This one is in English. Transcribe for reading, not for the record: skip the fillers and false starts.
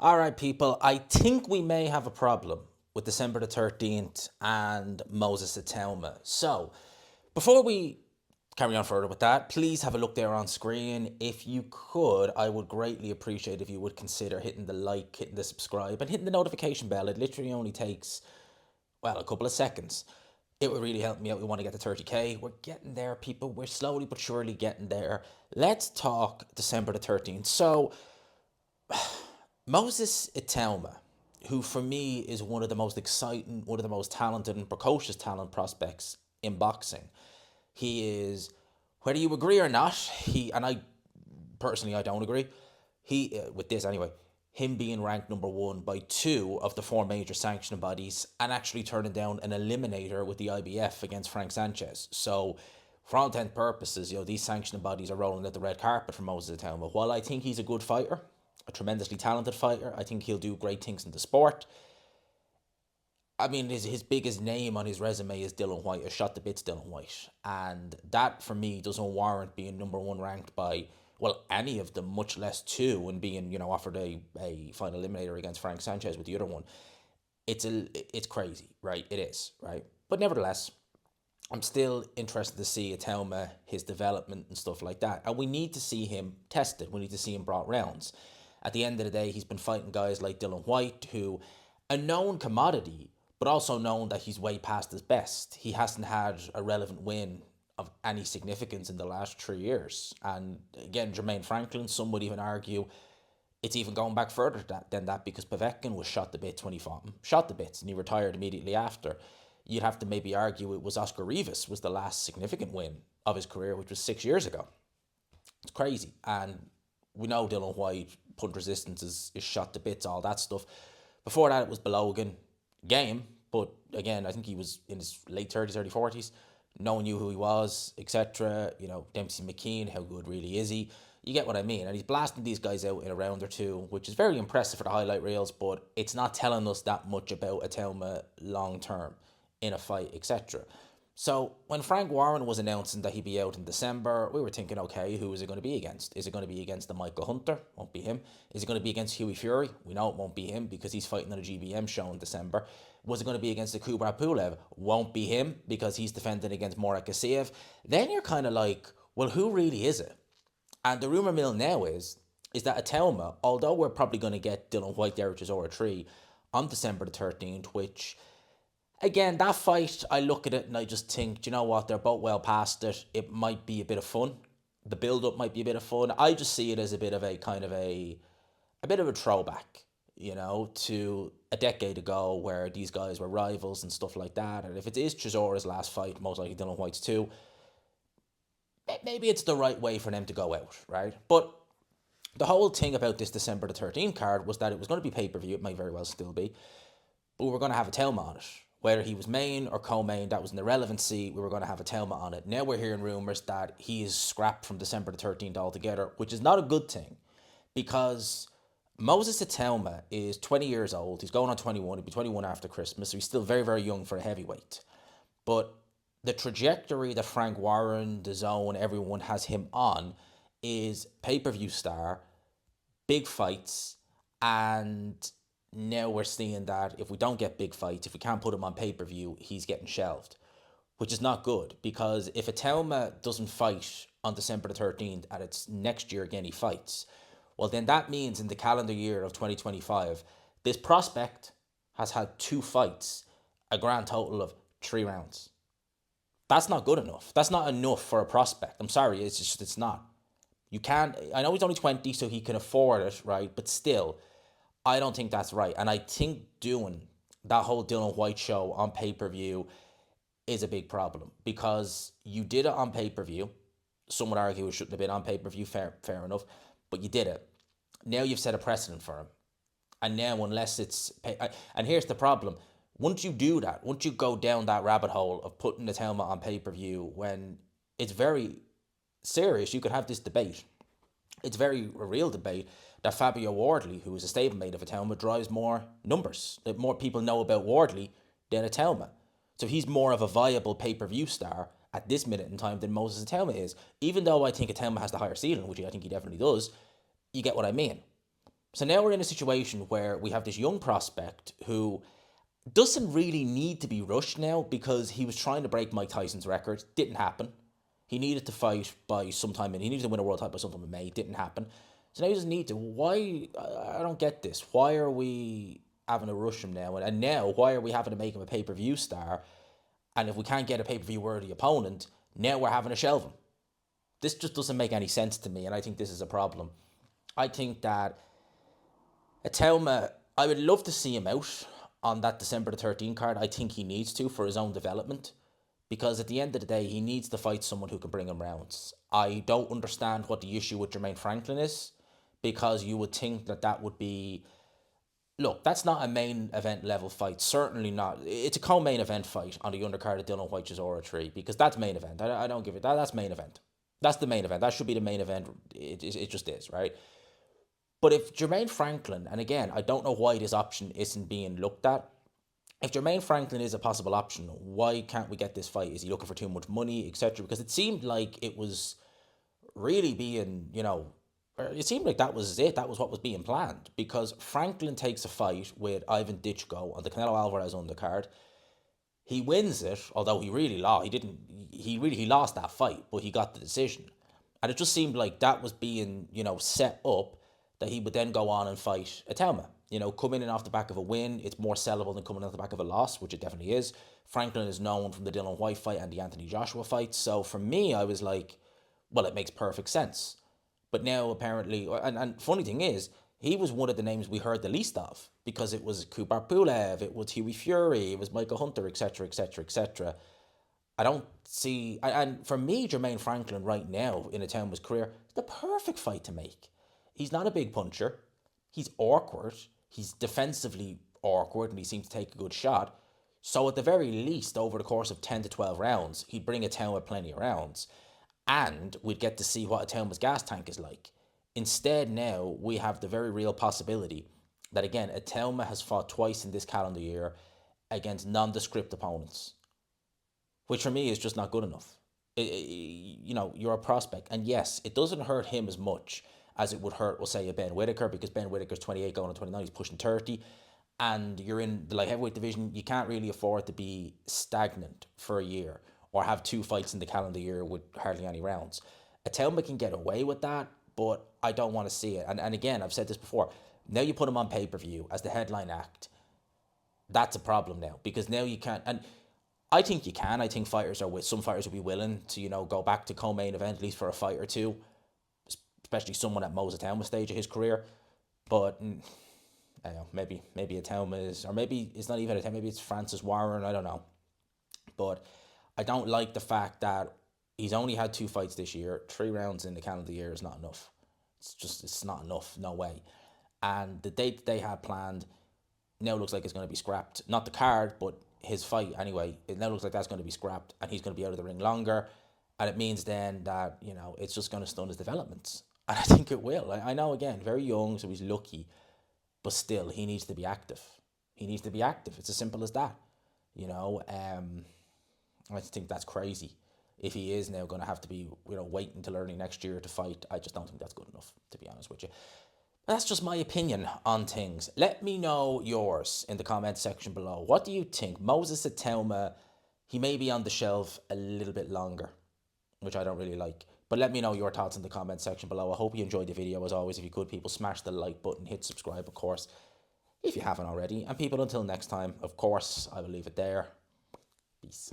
All right, people, I think we may have a problem with December the 13th and Moses Itauma. So, before we carry on further with that, please have a look there on screen. If you could, I would greatly appreciate if you would consider hitting the like, hitting the subscribe, and hitting the notification bell. It literally only takes, well, a couple of seconds. It would really help me out. We want to get to 30k. We're getting there, people. We're slowly but surely getting there. Let's talk December the 13th. So, Moses Itauma, who for me is one of the most exciting, one of the most talented and precocious talent prospects in boxing. He is, whether you agree or not, and I personally I don't agree. With this anyway, him being ranked number one by two of the four major sanctioning bodies and actually turning down an eliminator with the IBF against Frank Sanchez. So, for all intent purposes, these sanctioning bodies are rolling out the red carpet for Moses Itauma. While I think he's a good fighter, a tremendously talented fighter, I think he'll do great things in the sport. I mean, his biggest name on his resume is Dylan White, a shot to bits Dylan White. And that, for me, doesn't warrant being number one ranked by, well, any of them, much less two, and being, offered a final eliminator against Frank Sanchez with the other one. It's crazy, right? It is, right? But nevertheless, I'm still interested to see Itauma, his development and stuff like that. And we need to see him tested. We need to see him brought rounds. At the end of the day, he's been fighting guys like Dylan White, who, a known commodity, but also known that he's way past his best. He hasn't had a relevant win of any significance in the last 3 years. And again, Jermaine Franklin, some would even argue it's even going back further than that, because Povetkin was shot to bits when he fought him. Shot to bits, and he retired immediately after. You'd have to maybe argue it was Oscar Rivas was the last significant win of his career, which was 6 years ago. It's crazy. And we know Dylan White, punt resistance is shot to bits, all that stuff. Before that, it was Balogan game. But again, I think he was in his late 30s, early 40s. No one knew who he was, etc. Dempsey McKean, how good really is he? You get what I mean. And he's blasting these guys out in a round or two, which is very impressive for the highlight reels, but it's not telling us that much about Itauma long term in a fight, etc. So when Frank Warren was announcing that he'd be out in December, we were thinking, okay, who is it going to be against? Is it going to be against the Michael Hunter? Won't be him. Is it going to be against Huey Fury? We know it won't be him because he's fighting on a GBM show in December. Was it going to be against the Kubrat Pulev? Won't be him because he's defending against Morat Gassiev. Then you're kind of like, well, who really is it? And the rumour mill now is that Itauma, although we're probably going to get Dylan White there, which is over 3, on December the 13th, which, again, that fight, I look at it and I just think, do you know what, they're both well past it. It might be a bit of fun. The build-up might be a bit of fun. I just see it as a bit of a kind of a bit of a throwback, to a decade ago where these guys were rivals and stuff like that. And if it is Chisora's last fight, most likely Dylan White's too, maybe it's the right way for them to go out, right? But the whole thing about this December the 13th card was that it was going to be pay-per-view. It might very well still be. But we were going to have Itauma on it. Whether he was main or co-main, that was an irrelevancy. We were going to have Itauma on it. Now we're hearing rumours that he is scrapped from December the 13th altogether, which is not a good thing, because Moses Itauma is 20 years old. He's going on 21. He'll be 21 after Christmas. So he's still very, very young for a heavyweight. But the trajectory that Frank Warren, DAZN, everyone has him on is pay-per-view star, big fights, and now we're seeing that if we don't get big fights, if we can't put him on pay-per-view, he's getting shelved, which is not good, because if Itauma doesn't fight on December the 13th and it's next year again he fights, well, then that means in the calendar year of 2025, this prospect has had 2 fights, a grand total of 3 rounds. That's not good enough. That's not enough for a prospect. I'm sorry, it's not. You can't, I know he's only 20, so he can afford it, right? But still, I don't think that's right. And I think doing that whole Dylan White show on pay-per-view is a big problem, because you did it on pay-per-view. Some would argue it shouldn't have been on pay-per-view, fair enough. But you did it. Now you've set a precedent for him. And now, unless it's... And here's the problem. Once you do that, once you go down that rabbit hole of putting the Itauma on pay-per-view, when it's very serious, you could have this debate. It's very a real debate that Fabio Wardley, who is a stablemate of Itauma, drives more numbers. That more people know about Wardley than Itauma. So he's more of a viable pay-per-view star at this minute in time than Moses Itauma is. Even though I think Itauma has the higher ceiling, which I think he definitely does, you get what I mean. So now we're in a situation where we have this young prospect who doesn't really need to be rushed now because he was trying to break Mike Tyson's record. Didn't happen. He needed to fight by sometime, and he needed to win a world title by sometime in May. Didn't happen. So now he doesn't need to. Why? I don't get this. Why are we having to rush him now? And now, why are we having to make him a pay-per-view star? And if we can't get a pay-per-view worthy opponent, now we're having to shelve him. This just doesn't make any sense to me, and I think this is a problem. I think that Itauma, I would love to see him out on that December the 13th card. I think he needs to for his own development, because at the end of the day, he needs to fight someone who can bring him rounds. I don't understand what the issue with Jermaine Franklin is, because you would think that that would be... Look, that's not a main event level fight. Certainly not. It's a co-main event fight on the undercard of Dylan White's Aura 3, because that's main event. I don't give it that. That's main event. That's the main event. That should be the main event. It just is, right? But if Jermaine Franklin, and again, I don't know why this option isn't being looked at. If Jermaine Franklin is a possible option, why can't we get this fight? Is he looking for too much money, etc.? Because it seemed like it was really being, it seemed like that was it. That was what was being planned. Because Franklin takes a fight with Ivan Ditchko on the Canelo Alvarez undercard. He wins it, although he really lost. He lost that fight, but he got the decision. And it just seemed like that was being, set up, that he would then go on and fight Itauma. Coming in off the back of a win, it's more sellable than coming off the back of a loss, which it definitely is. Franklin is known from the Dylan White fight and the Anthony Joshua fight. So for me, I was like, well, it makes perfect sense. But now apparently, and funny thing is, he was one of the names we heard the least of, because it was Kubrat Pulev, it was Huey Fury, it was Michael Hunter, etc., etc., etc. I don't see, and for me, Jermaine Franklin right now in Itauma's career, the perfect fight to make. He's not a big puncher. He's awkward. He's defensively awkward, and he seems to take a good shot. So at the very least, over the course of 10 to 12 rounds, he'd bring Itauma plenty of rounds. And we'd get to see what Itauma's gas tank is like. Instead, now, we have the very real possibility that, again, Itauma has fought twice in this calendar year against nondescript opponents, which for me is just not good enough. You're a prospect. And yes, it doesn't hurt him as much as it would hurt, we'll say, a Ben Whittaker, because Ben Whittaker's 28 going on 29, he's pushing 30. And you're in the light heavyweight division, you can't really afford to be stagnant for a year or have two fights in the calendar year with hardly any rounds. Itauma can get away with that, but I don't want to see it. And again, I've said this before, now you put him on pay-per-view as the headline act. That's a problem now, because now you can't... And I think you can. I think some fighters will be willing to, go back to co-main event, at least for a fight or two, especially someone at Moses Itauma stage of his career. But I don't know, maybe Itauma is, or maybe it's not even Itauma, maybe it's Francis Warren, I don't know. But I don't like the fact that he's only had 2 fights this year. 3 rounds in the calendar year is not enough. It's not enough, no way. And the date that they had planned now looks like it's going to be scrapped. Not the card, but his fight anyway. It now looks like that's going to be scrapped, and he's going to be out of the ring longer. And it means then that, it's just going to stun his developments. And I think it will. I know, again, very young, so he's lucky. But still, he needs to be active. He needs to be active. It's as simple as that. I think that's crazy. If he is now going to have to be, waiting until early next year to fight, I just don't think that's good enough, to be honest with you. That's just my opinion on things. Let me know yours in the comment section below. What do you think? Moses Itauma, he may be on the shelf a little bit longer, which I don't really like. But let me know your thoughts in the comment section below. I hope you enjoyed the video. As always, if you could, people, smash the like button, hit subscribe, of course, if you haven't already. And people, until next time, of course, I will leave it there. Peace.